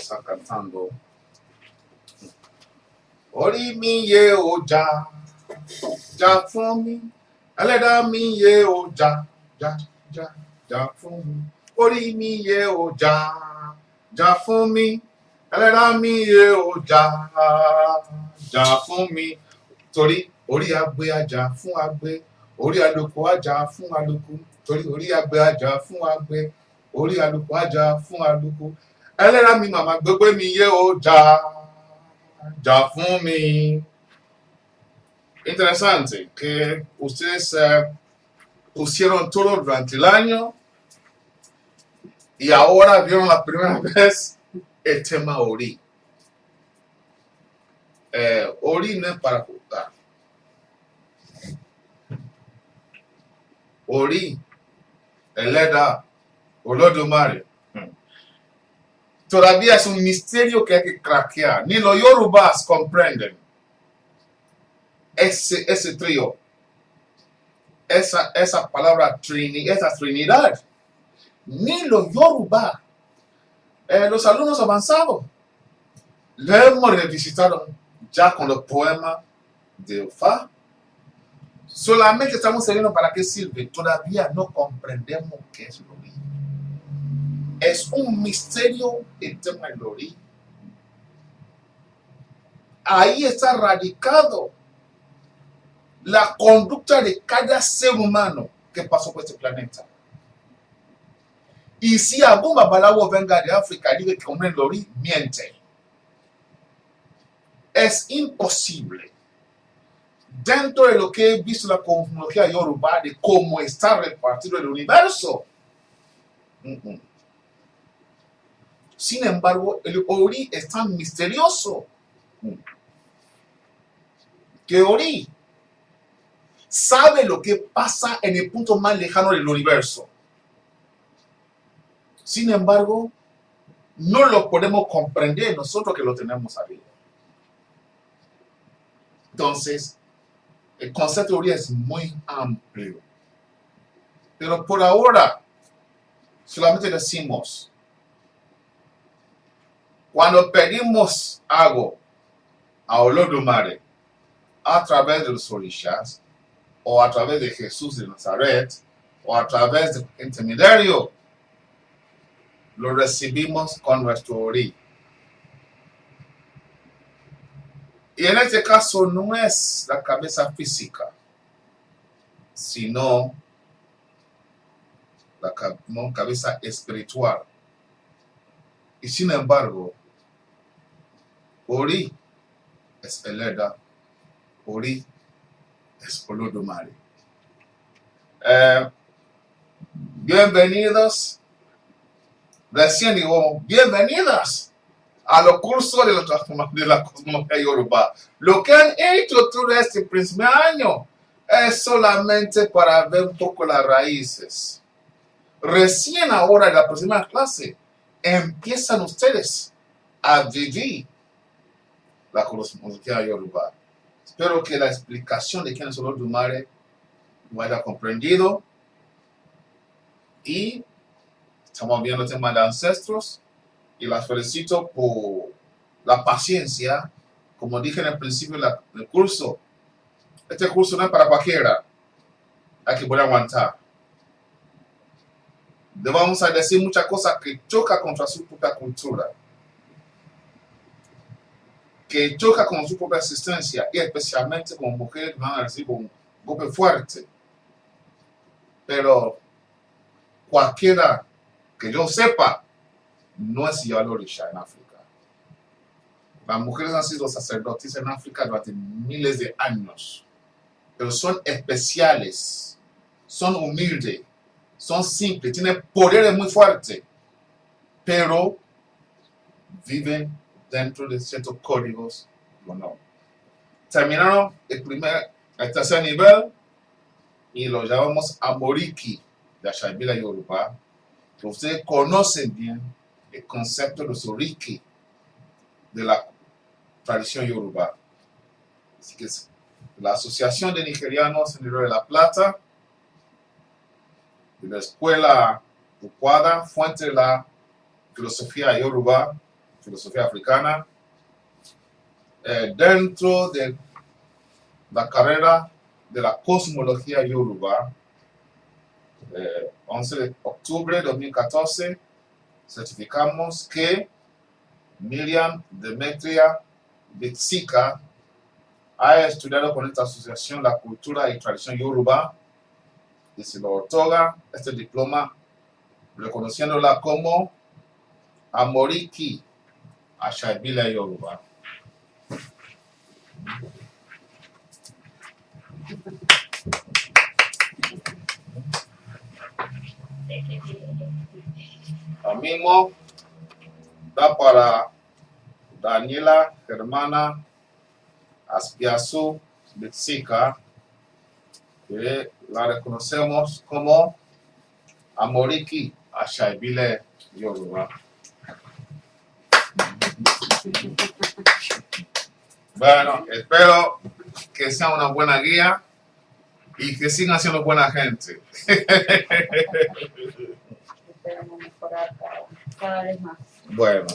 estar cantando. Orí mi yé o já, já fún mi. Ẹlẹ́dàá mi yé o já, já, já, já fún mi. Orí mi yé o já, já fún mi. Ẹlẹ́dàá mi yé o já, já fún mi. Torí orí agbe ajá fún agbe, orí àlùkò ajá fún àlùkò. Torí orí agbe ajá fún agbe, orí àlùkò ajá fún àlùkò. Ẹlẹ́dàá mi màmá gbogbo mi yé o já, já fún mi. Interesante que ustedes pusieron todo durante el año y ahora vieron la primera vez el tema Ori. Ori no es para juzgar. Ori, Ẹlẹ́dàá, Olódùmarè. Todavía es un misterio que hay que craquear. Ni los yorubas comprenden ese trío, esa palabra esa trinidad. Ni los yorubas, los alumnos avanzados, lo hemos revisitado ya con los poemas de Ofá. Solamente estamos sabiendo para qué sirve. Todavía no comprendemos qué es el Ori. Es un misterio el tema del Ori. Ahí está radicado la conducta de cada ser humano que pasó por este planeta. Y si algún babalawo venga de África y dice que comprende el Ori, miente. Es imposible, dentro de lo que he visto la cosmología yoruba, de cómo está repartido el universo. Sin embargo, el Ori es tan misterioso que Ori sabe lo que pasa en el punto más lejano del universo. Sin embargo, no lo podemos comprender nosotros que lo tenemos arriba. Entonces, el concepto de Ori es muy amplio. Pero por ahora, solamente decimos, cuando pedimos algo a Olódùmarè a través de los orishas, o a través de Jesús de Nazaret, o a través del intermediario, lo recibimos con nuestro Ori. Y en este caso no es la cabeza física, sino la cabeza espiritual. Y sin embargo, Ori es Ẹlẹ́dàá, Ori es Olódùmarè. Bienvenidos, recién digo, bienvenidas a los cursos de la cosmología yoruba. Lo que han hecho todo este primer año es solamente para ver un poco las raíces. Recién ahora en la próxima clase empiezan ustedes a vivir la cosmología yoruba. Espero que la explicación de quién es Olódùmarè lo haya comprendido. Y estamos viendo el tema de ancestros. Y las felicito por la paciencia. Como dije en el principio del curso, este curso no es para cualquiera. Hay que poder aguantar. Vamos a decir muchas cosas que chocan contra su propia cultura, que choca con su propia existencia, y especialmente como mujeres que van a recibir un golpe fuerte. Pero cualquiera que yo sepa, no es llevar orisha en África. Las mujeres han sido sacerdotisas en África durante miles de años, pero son especiales, son humildes, son simples, tienen poderes muy fuertes, pero viven dentro de ciertos códigos. Bueno, terminaron el tercer nivel y lo llamamos Amoriki de Ashabila Yoruba, que ustedes conocen bien el concepto de los oriki de la tradición yoruba. Así que la Asociación de Nigerianos en el Río de la Plata, de la Escuela Ukwada, fuente de la filosofía yoruba, filosofía africana. Dentro de la carrera de la cosmología yoruba, 11 de octubre de 2014, certificamos que Miriam Demetria Bitsika ha estudiado con esta asociación la cultura y tradición yoruba y se le otorga este diploma reconociéndola como Amoriki Àṣà Ìbílẹ̀ Yoruba. Lo mismo da para Daniela Germana Aspiazu Bitsika, que la reconocemos como Amoriki Àṣà Ìbílẹ̀ Yoruba. Bueno, espero que sea una buena guía y que sigan siendo buena gente. Esperamos mejorar cada vez más. Bueno.